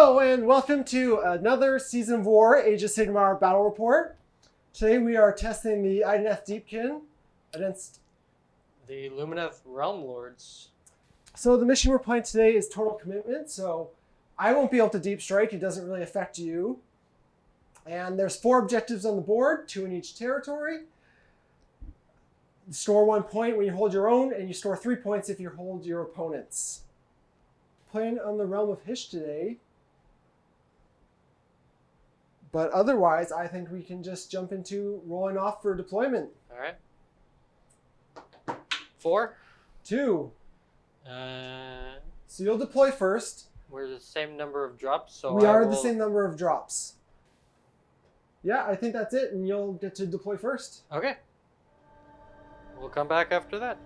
Hello and welcome to another Season of War Age of Sigmar Battle Report. Today we are testing the Idoneth Deepkin against the Lumineth Realmlords. So the mission we're playing today is Total Commitment, so I won't be able to deep strike, it doesn't really affect you. And there's 4 objectives on the board, 2 in each territory. Store 1 point when you hold your own, and you store 3 points if you hold your opponent's. Playing on the Realm of Hysh today. But otherwise, I think we can just jump into rolling off for deployment. All right. 4. 2. So you'll deploy first. We're the same number of drops, so we are the same number of drops. Yeah, I think that's it, and you'll get to deploy first. Okay. We'll come back after that.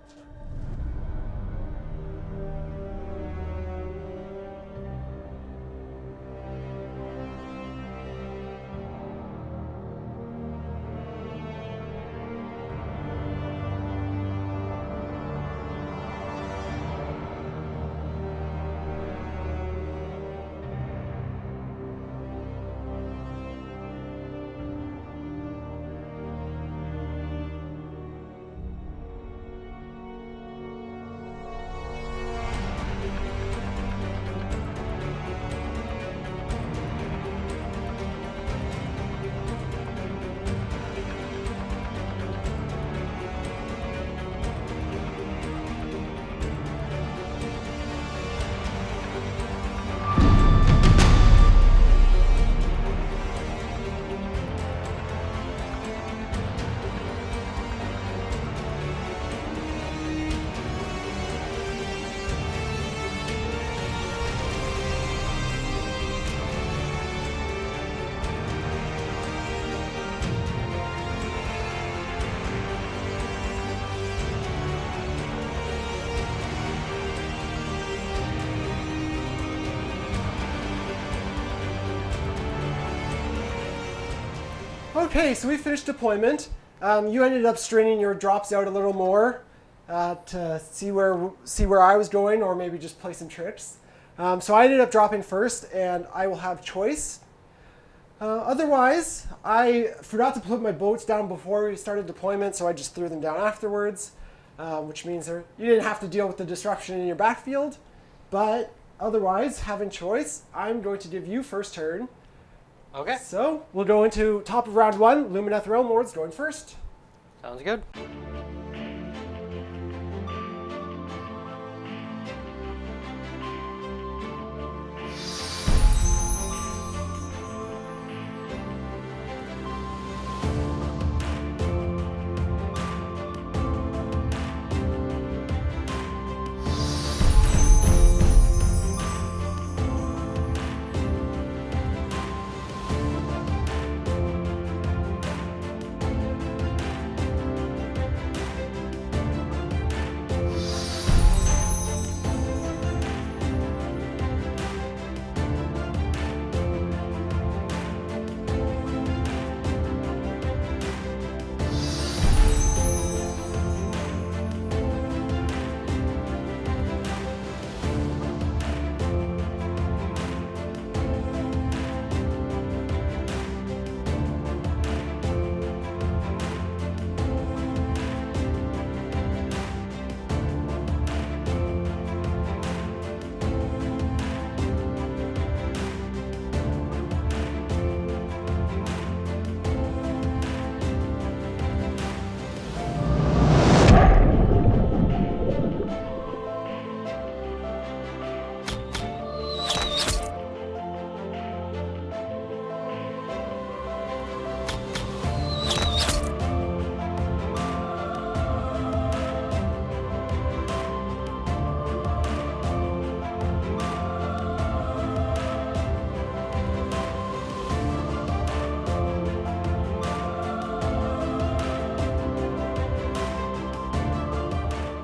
Okay, so we finished deployment. You ended up straining your drops out a little more to see where I was going, or maybe just play some tricks. So I ended up dropping first, and I will have choice. Otherwise, I forgot to put my boats down before we started deployment, so I just threw them down afterwards, which means you didn't have to deal with the disruption in your backfield. But otherwise, having choice, I'm going to give you first turn. Okay. So we'll go into top of round 1, Lumineth Realmlords going first. Sounds good.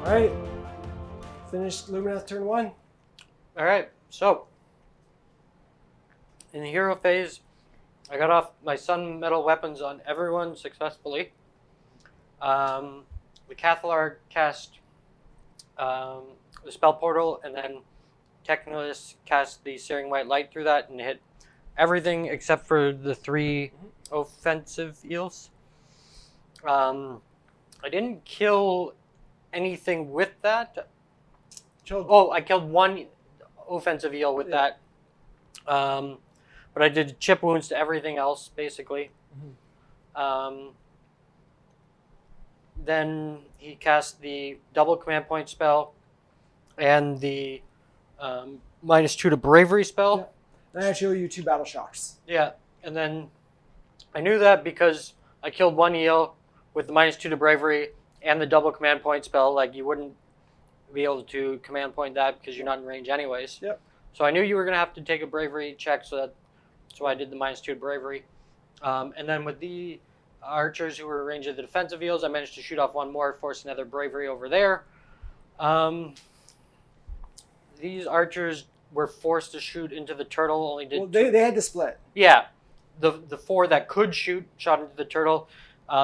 All right, finished Lumineth turn 1. All right, so in the hero phase, I got off my sun metal weapons on everyone successfully. The Cathalar cast the spell portal, and then Technolist cast the Searing White Light through that and hit everything except for the 3 offensive eels. I didn't kill anything with that. I killed 1 offensive eel with that. But I did chip wounds to everything else, basically. Then he cast the double command point spell and the -2 to bravery spell. Yeah. And I show you 2 battle shocks. Yeah, and then I knew that because I killed 1 eel with the -2 to bravery and the double command point spell. Like, you wouldn't be able to command point that because you're not in range anyways. Yep. So I knew you were going to have to take a bravery check, so I did the -2 to bravery. And then with the archers who were in range of the defensive eels, I managed to shoot off 1 more, force another bravery over there. These archers were forced to shoot into the turtle. Only did they had to split. Yeah, the 4 that could shoot shot into the turtle.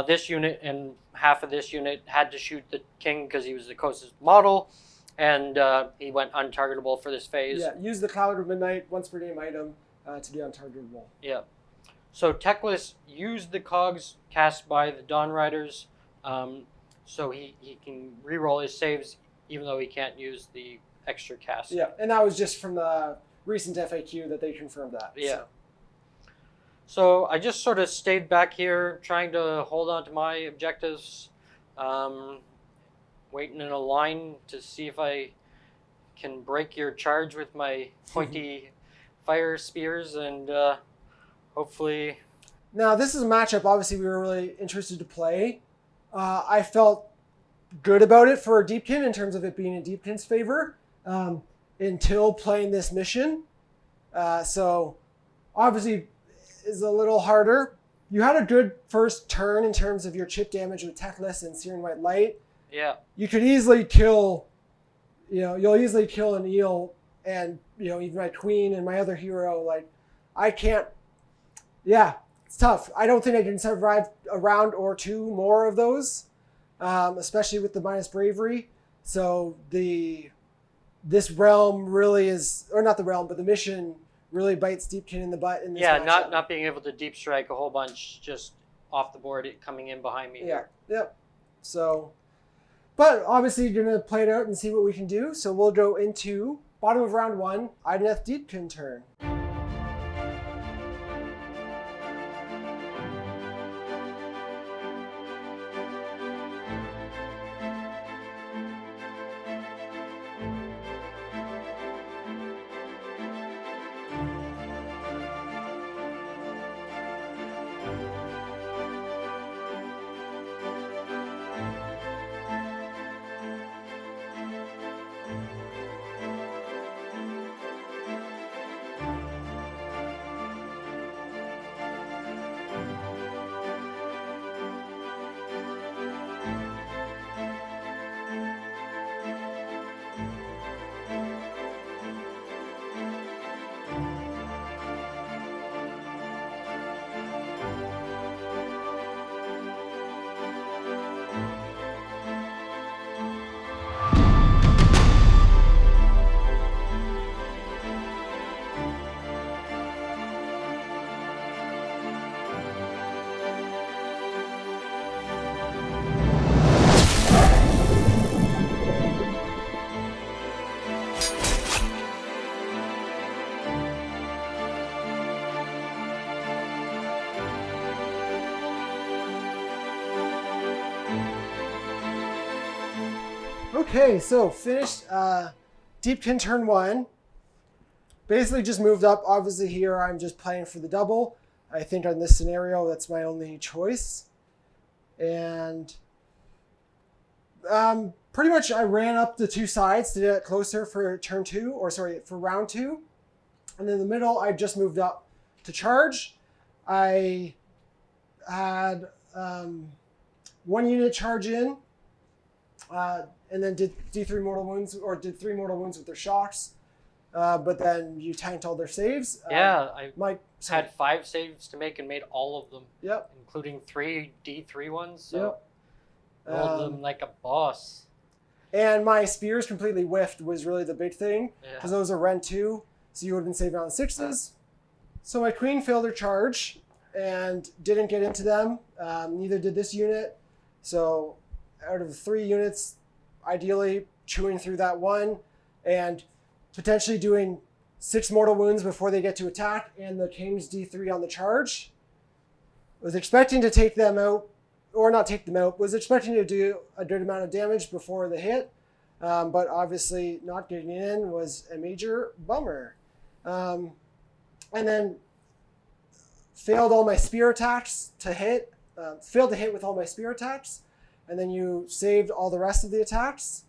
This unit and half of this unit had to shoot the king because he was the closest model, and he went untargetable for this phase. Yeah, use the Cloud of Midnight once per game item to be untargetable. Yeah. So Techless used the cogs cast by the Dawn Riders, so he can reroll his saves even though he can't use the extra cast. Yeah, and that was just from the recent FAQ that they confirmed that. Yeah. So I just sort of stayed back here trying to hold on to my objectives, waiting in a line to see if I can break your charge with my pointy fire spears and hopefully... Now, this is a matchup obviously we were really interested to play. I felt good about it for Deepkin in terms of it being in Deepkin's favor until playing this mission. So obviously is a little harder. You had a good first turn in terms of your chip damage with Techless and Searing White Light. Yeah. You could easily kill, you'll easily kill an eel and, even my queen and my other hero. Like, I can't, it's tough. I don't think I can survive a round or 2 more of those, especially with the minus bravery. So this realm really is, or not the realm, but the mission really bites Deepkin in the butt in this matchup. not being able to deep strike a whole bunch just off the board, it coming in behind me. Yeah, yep. So, but obviously you're going to play it out and see what we can do. So we'll go into bottom of round 1, Idoneth Deepkin turn. Okay, so finished Deepkin turn 1. Basically just moved up. Obviously here I'm just playing for the double. I think on this scenario that's my only choice. And pretty much I ran up the 2 sides to get closer for turn 2, or sorry, for round 2. And in the middle I just moved up to charge. I had 1 unit charge in. And then did D3 mortal wounds, or did 3 mortal wounds with their shocks. But then you tanked all their saves. I had 5 saves to make and made all of them. Yep. Including 3 D3 ones. So yep. rolled them like a boss. And my spears completely whiffed was really the big thing, because those are Rend 2, so you would have been saving on the 6s. So my queen failed her charge and didn't get into them. Neither did this unit. So out of the 3 units, ideally chewing through that one and potentially doing 6 mortal wounds before they get to attack and the king's D3 on the charge. Was expecting to take them out, or not take them out, was expecting to do a good amount of damage before the hit, but obviously not getting in was a major bummer. And then failed all my spear attacks to hit, failed to hit with all my spear attacks, and then you saved all the rest of the attacks,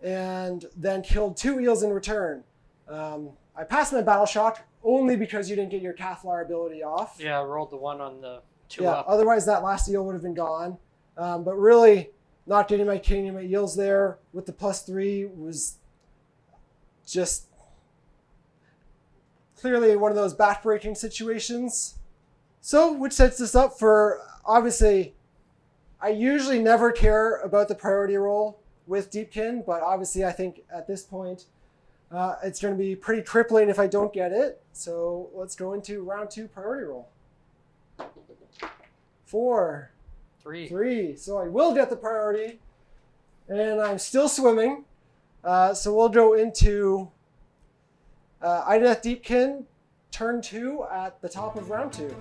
and then killed 2 eels in return. I passed my battle shock only because you didn't get your Cathlar ability off. Yeah, I rolled the 1 on the 2 yeah, up. Otherwise that last eel would have been gone. But really, not getting my king and my eels there with the +3 was just clearly one of those back-breaking situations. So, which sets us up for, obviously, I usually never care about the priority roll with Deepkin, but obviously I think at this point, it's going to be pretty crippling if I don't get it. So let's go into round 2 priority roll. 4. 3. So I will get the priority. And I'm still swimming. So we'll go into Idoneth Deepkin, turn 2 at the top of round 2.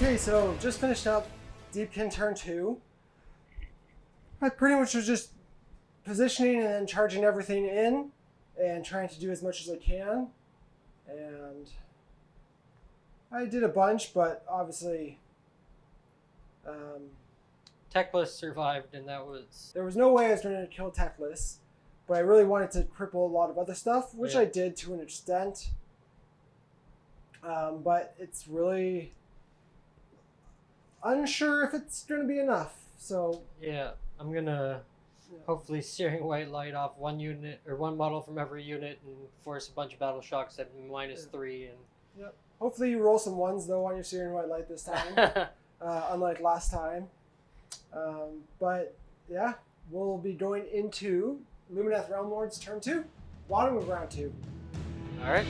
Okay, so just finished up Deepkin turn 2. I pretty much was just positioning and then charging everything in and trying to do as much as I can. And I did a bunch, but obviously Techless survived, and that was... there was no way I was going to kill Techless, but I really wanted to cripple a lot of other stuff, which I did to an extent. But it's really unsure if it's going to be enough. So yeah, I'm gonna hopefully Searing White Light off one unit or one model from every unit and force a bunch of battle shocks at -3 and. Yep. Hopefully you roll some 1s though on your Searing White Light this time, unlike last time. But yeah, we'll be going into Lumineth Realmlords turn 2, bottom of round 2. All right.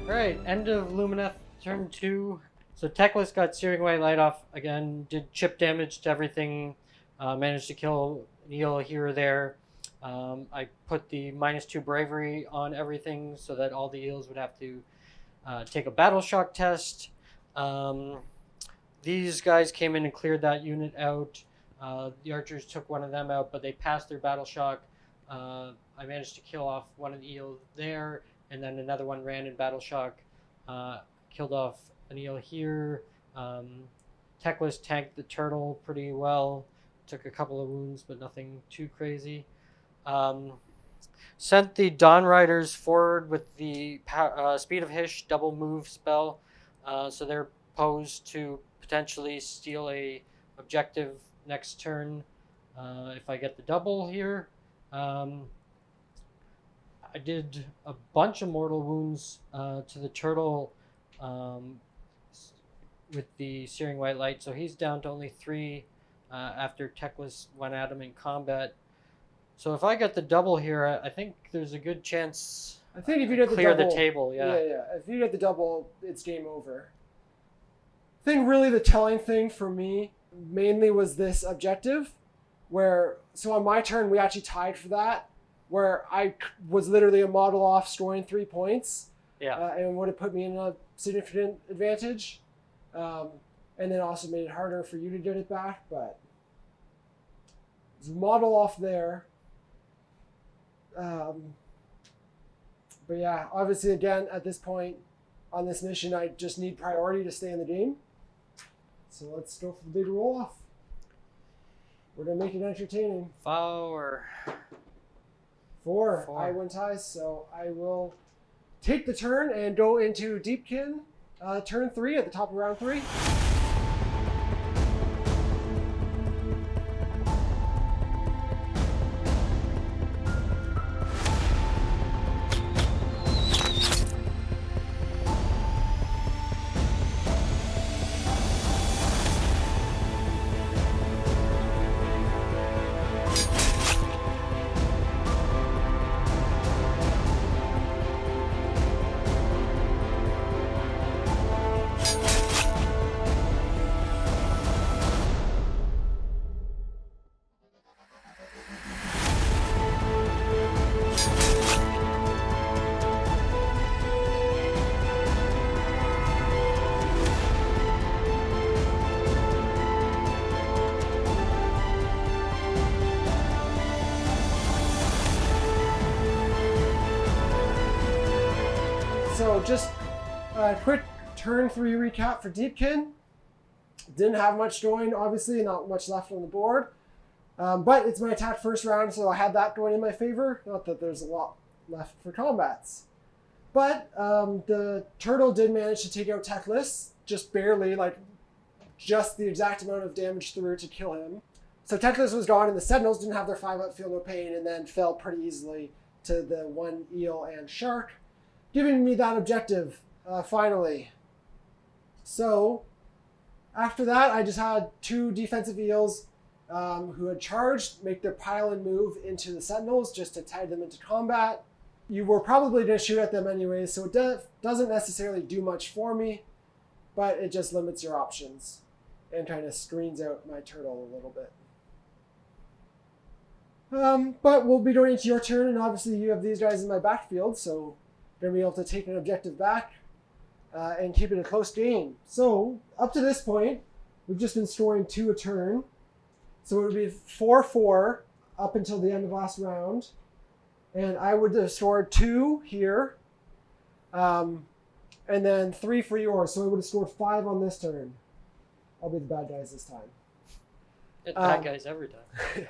Alright, end of Lumineth turn 2. So Techless got Searing White Light off again, did chip damage to everything, managed to kill an eel here or there. I put the -2 bravery on everything so that all the eels would have to take a battle shock test. These guys came in and cleared that unit out. The archers took one of them out, but they passed their battle shock. I managed to kill off one of the eels there, and then another one ran in battle shock, killed off an eel here. Techless tanked the turtle pretty well, took a couple of wounds, but nothing too crazy. Sent the Dawn Riders forward with the Speed of Hish double move spell, so they're posed to potentially steal a objective next turn if I get the double here. I did a bunch of mortal wounds to the turtle with the Searing White Light, so he's down to only 3 after Techless went at him in combat. So if I get the double here, I think there's a good chance. I think if you did the clear double, the table. Yeah. Yeah. If you did the double, it's game over. I think really the telling thing for me mainly was this objective, so on my turn we actually tied for that, where I was literally a model off scoring 3 points. Yeah. And would have put me in a significant advantage, and then also made it harder for you to get it back. But it's a model off there. But yeah, obviously, again, at this point on this mission, I just need priority to stay in the game. So let's go for the big roll off. We're gonna make it entertaining. 4. 4. 4. I win ties, so I will take the turn and go into Deepkin, turn 3 at the top of round 3. So just a quick turn 3 recap for Deepkin. Didn't have much going, obviously, not much left on the board. But it's my attack first round, so I had that going in my favor. Not that there's a lot left for combats. But the turtle did manage to take out Teclis, just barely, just the exact amount of damage through to kill him. So Teclis was gone, and the Sentinels didn't have their 5-up Feel No Pain, and then fell pretty easily to the 1 eel and shark, giving me that objective, finally. So after that, I just had 2 defensive eels who had charged, make their pile and move into the Sentinels just to tide them into combat. You were probably going to shoot at them anyways, so it doesn't necessarily do much for me, but it just limits your options and kind of screens out my turtle a little bit. But we'll be going into your turn, and obviously you have these guys in my backfield, so going to be able to take an objective back and keep it a close game. So up to this point, we've just been scoring 2 a turn. So it would be 4-4 up until the end of last round. And I would have scored 2 here, and then 3 for yours. So I would have scored 5 on this turn. I'll be the bad guys this time. It's bad guys every time.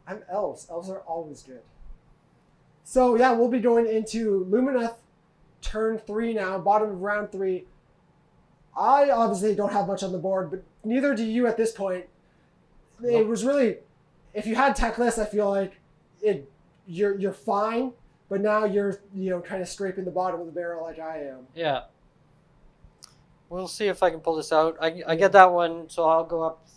I'm elves. Elves are always good. So yeah, we'll be going into Lumineth turn 3 now, bottom of round 3. I obviously don't have much on the board, but neither do you at this point. It Nope. was really, if you had Teclis, I feel like you're fine, but now you're kind of scraping the bottom of the barrel like I am. Yeah. We'll see if I can pull this out. I get that one, so I'll go up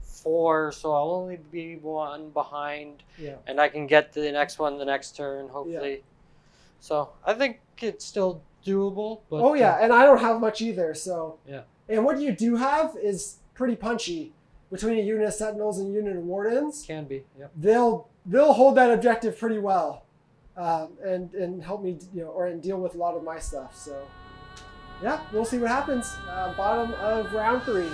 4, so I'll only be 1 behind. Yeah. And I can get the next one the next turn, hopefully. Yeah. So I think it's still doable. But, oh yeah, and I don't have much either, so. Yeah. And what you do have is pretty punchy. Between a unit of Sentinels and a unit of Wardens. Can be, yep. They'll hold that objective pretty well, and help me, and deal with a lot of my stuff. So, yeah, we'll see what happens. Bottom of round 3.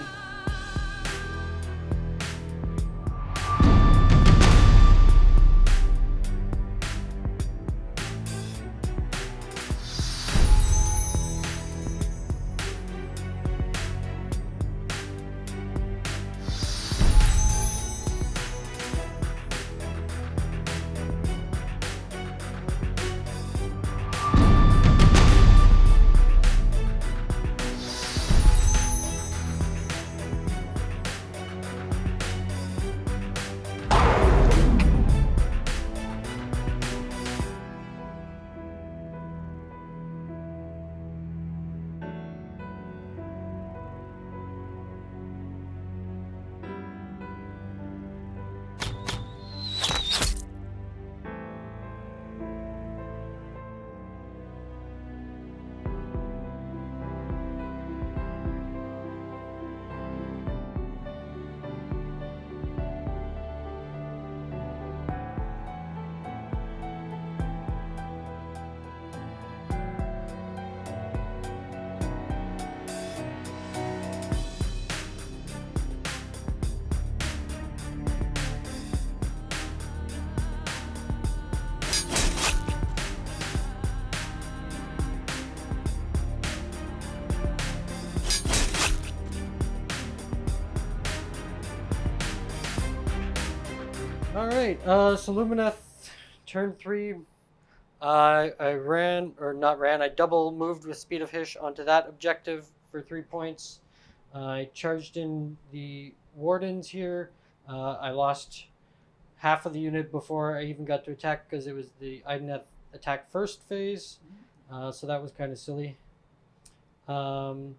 All right. So Lumineth, turn 3. I I double moved with Speed of Hish onto that objective for 3 points. I charged in the Wardens here. I lost half of the unit before I even got to attack because it was the Idoneth attack first phase. So that was kind of silly. But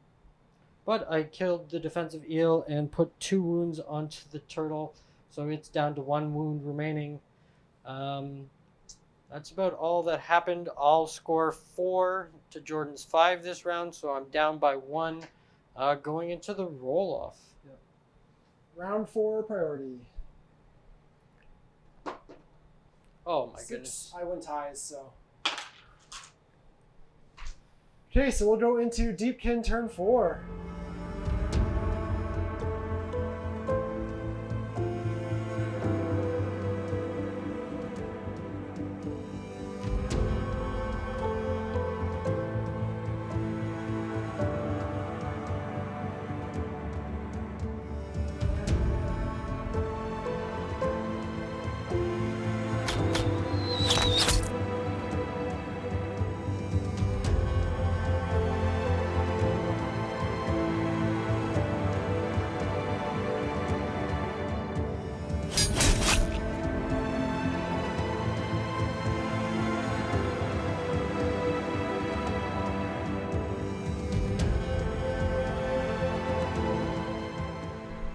I killed the defensive eel and put 2 wounds onto the turtle. So it's down to 1 wound remaining. That's about all that happened. I'll score 4 to Jordan's 5 this round, so I'm down by 1 going into the roll-off. Yep. Round 4 priority. Oh my 6. goodness. I win ties, so. Okay, so we'll go into Deepkin turn 4.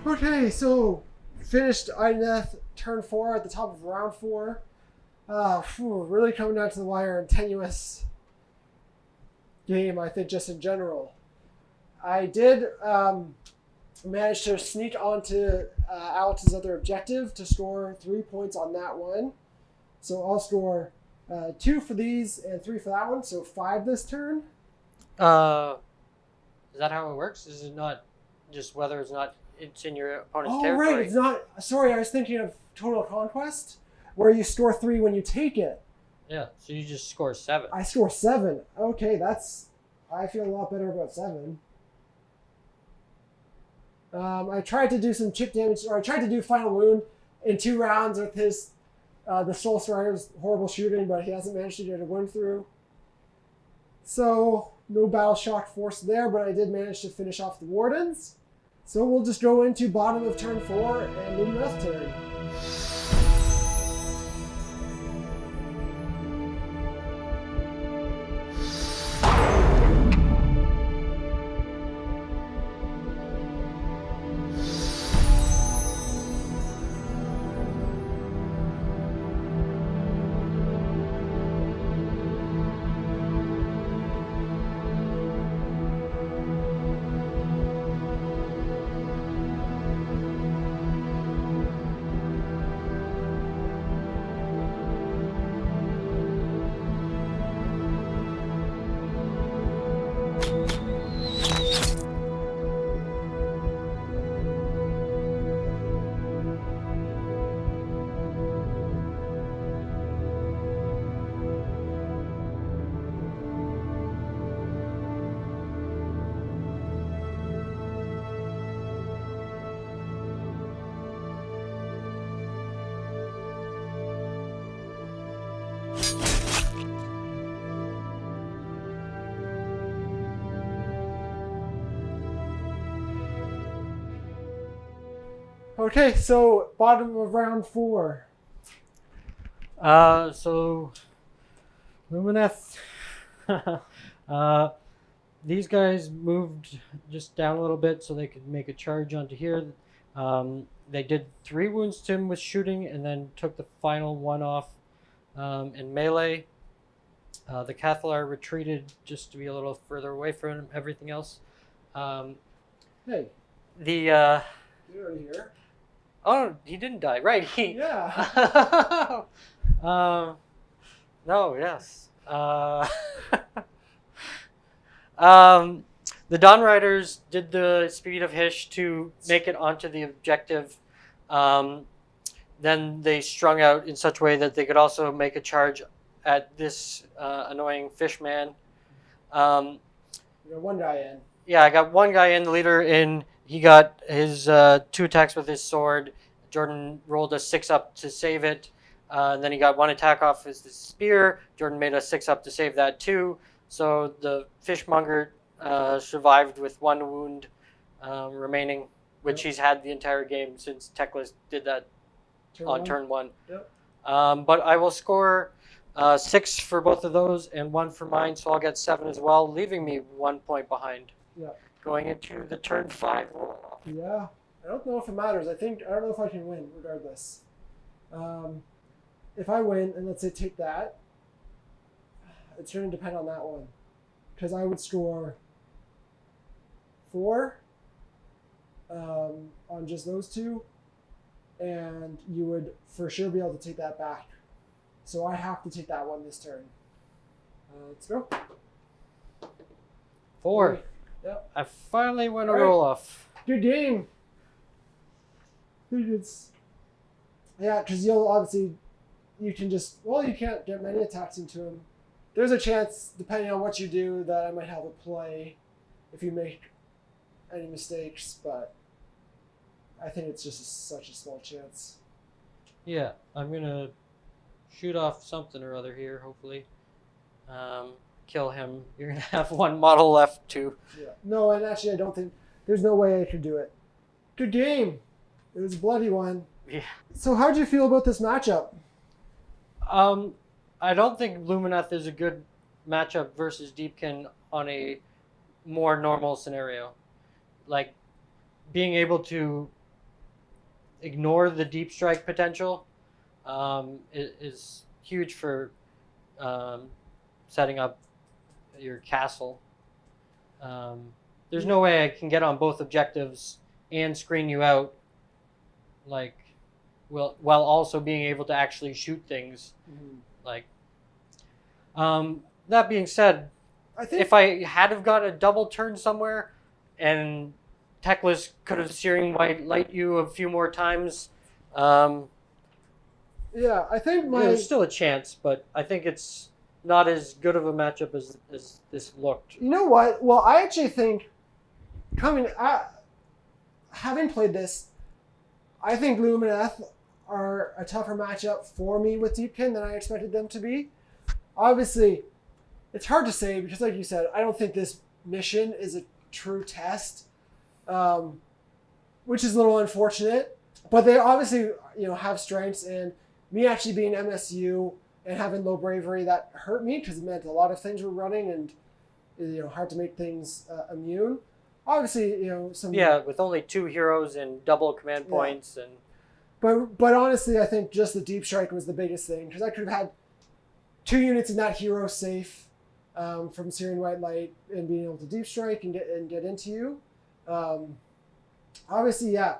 Okay, so finished Idoneth turn 4 at the top of round 4. Really coming down to the wire and tenuous game, I think, just in general. I did manage to sneak onto Alex's other objective to score 3 points on that one. So I'll score 2 for these and 3 for that one, so 5 this turn. Is that how it works? Is it not just whether it's in your opponent's territory? Oh, right. It's not. Sorry, I was thinking of Total Conquest, where you score 3 when you take it. Yeah, so you just score 7. I score 7. Okay, I feel a lot better about 7. I tried to do some chip damage, or I tried to do Final Wound in 2 rounds with his the Soulscryer's horrible shooting, but he hasn't managed to get a wound through. So no Battle Shock force there, but I did manage to finish off the Wardens. So we'll just go into bottom of turn 4 and Lumineth turn. Okay, so bottom of round 4. So Lumineth, these guys moved just down a little bit so they could make a charge onto here. They did 3 wounds to him with shooting and then took the final 1 off in melee. The Cathalar retreated just to be a little further away from everything else. Hey, The you're already here. Oh, he didn't die, right? Yeah. No, yes. The Dawn Riders did the Speed of Hish to make it onto the objective. Then they strung out in such a way that they could also make a charge at this annoying fishman. You got 1 guy in. Yeah, I got 1 guy in, the leader in. He got his 2 attacks with his sword, Jordan rolled a 6-up to save it. And then he got 1 attack off his spear. Jordan made a 6-up to save that too. So the fishmonger survived with 1 wound remaining, which he's had the entire game since Teclis did that on turn 1. Yep. But I will score 6 for both of those and 1 for mine, so I'll get 7 as well, leaving me 1 point behind. Yeah. Going into the turn 5 roll. Yeah. I don't know if it matters. I don't know if I can win regardless. If I win, and let's say take that, it's going to depend on that one. Because I would score 4 on just those 2, and you would for sure be able to take that back. So I have to take that one this turn. Let's go. 4. Yep. I finally won a All right. roll off. Good game. Yeah, because you can just, you can't get many attacks into him. There's a chance, depending on what you do, that I might have a play if you make any mistakes, but I think it's just such a small chance. Yeah, I'm going to shoot off something or other here, hopefully. Kill him. You're going to have 1 model left, too. Yeah. No, and actually I don't think, there's no way I could do it. Good game. It was a bloody one. Yeah. So how'd you feel about this matchup? I don't think Lumineth is a good matchup versus Deepkin on a more normal scenario. Like, being able to ignore the deep strike potential is huge for setting up your castle. There's no way I can get on both objectives and screen you out, like, while also being able to actually shoot things. Like, that being said, I think if I had have got a double turn somewhere and Teclis could have Searing Light you a few more times, I think there's still a chance, but I think it's not as good of a matchup as this looked. You know what? Well, I actually think having played this, I think Lumineth are a tougher matchup for me with Deepkin than I expected them to be. Obviously, it's hard to say because, like you said, I don't think this mission is a true test, which is a little unfortunate. But they obviously, have strengths, and me actually being MSU and having low bravery, that hurt me because it meant a lot of things were running and hard to make things immune. Obviously, some with only 2 heroes and double command points and. But honestly, I think just the deep strike was the biggest thing because I could have had 2 units in that hero safe from Searing White Light and being able to deep strike and get into you. Obviously, yeah.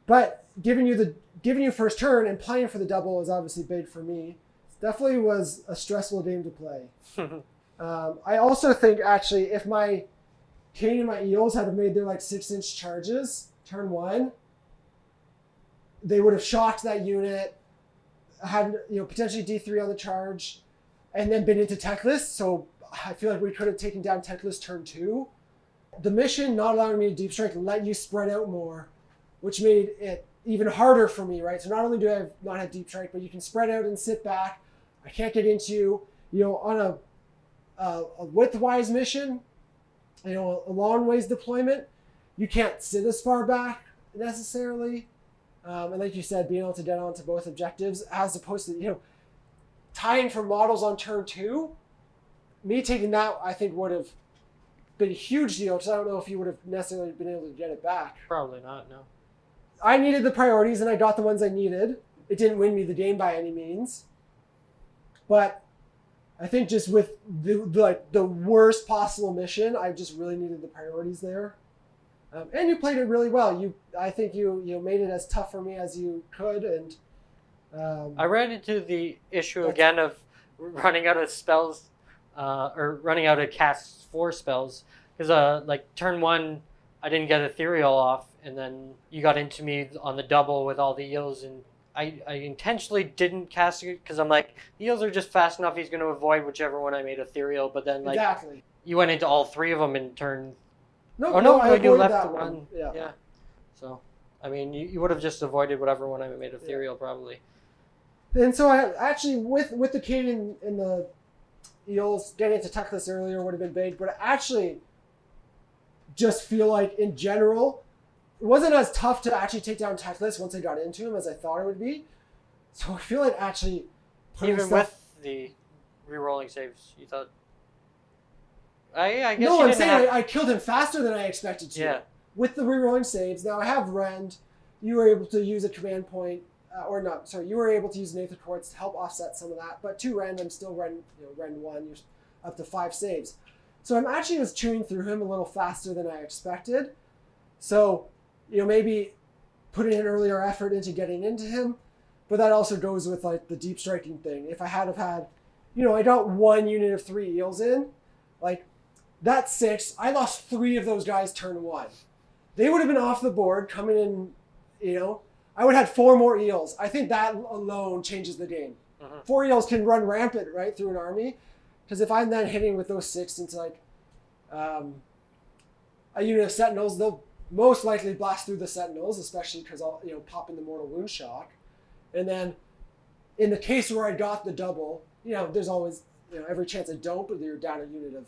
But giving you first turn and playing for the double is obviously big for me. It definitely was a stressful game to play. I also think actually if my King and my Eels had made their 6-inch charges turn 1. They would have shocked that unit, had potentially D3 on the charge, and then been into Teclis. So I feel like we could have taken down Teclis turn 2. The mission not allowing me to deep strike let you spread out more, which made it even harder for me, right? So not only do I not have deep strike, but you can spread out and sit back. I can't get into you. On a widthwise mission, a long ways deployment, you can't sit as far back necessarily. And like you said, being able to get onto both objectives as opposed to, tying for models on turn 2, me taking that, I think would have been a huge deal because I don't know if you would have necessarily been able to get it back. Probably not, no. I needed the priorities and I got the ones I needed. It didn't win me the game by any means. But I think just with the worst possible mission, I just really needed the priorities there. And you played it really well. I think you made it as tough for me as you could, and I ran into the issue again of running out of spells, or running out of casts for spells, because turn 1, I didn't get Ethereal off, and then you got into me on the double with all the eels, and I intentionally didn't cast it because I'm like, the eels are just fast enough. He's going to avoid whichever one I made Ethereal, but then exactly. You went into all 3 of them in turn. No, I avoided do left that to one. run. Yeah. So I mean, you would have just avoided whatever one I made ethereal probably. And so I actually, with the king and the eels, getting into Teclis earlier would have been big, but I actually just feel like in general, it wasn't as tough to actually take down Teclis once I got into him as I thought it would be. So I feel like actually even with the re-rolling saves, you thought. I guess no, you I'm didn't saying have... I killed him faster than I expected to. Yeah. With the re-rolling saves. Now I have Rend. You were able to use a command point, you were able to use Nathan Quartz to help offset some of that. But 2 Rend, I'm still Rend 1. You're up to 5 saves. So I'm actually just chewing through him a little faster than I expected. So, maybe putting an earlier effort into getting into him. But that also goes with like the deep striking thing. If I had have had, I got 1 unit of 3 eels in, like that's 6. I lost 3 of those guys turn 1. They would have been off the board coming in, I would have had 4 more eels. I think that alone changes the game. 4 eels can run rampant right through an army. Because if I'm then hitting with those 6 into like a unit of sentinels, they'll most likely blast through the sentinels, especially because I'll pop in the mortal wound shock. And then in the case where I got the double, there's always every chance I don't, but you're down a unit of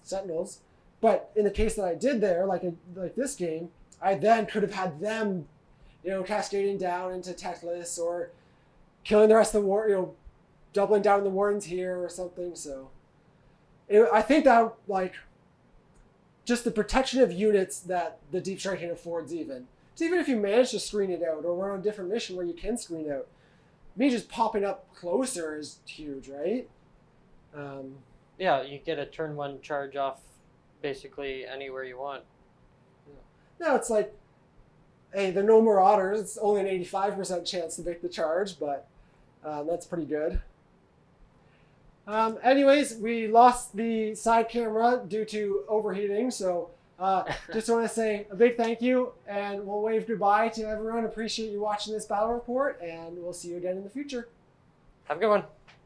sentinels. But in the case that I did there, like this game, I then could have had them, cascading down into Teclis or killing the rest of the war, doubling down on the Wardens here or something. So I think that just the protection of units that the deep striking affords even if you manage to screen it out or run on a different mission where you can screen out, me just popping up closer is huge, right? Yeah, you get a turn 1 charge off basically anywhere you want. No, it's like, hey, they're no Marauders. It's only an 85% chance to make the charge, but that's pretty good. Anyways, we lost the side camera due to overheating, so just want to say a big thank you, and we'll wave goodbye to everyone. Appreciate you watching this battle report, and we'll see you again in the future. Have a good one.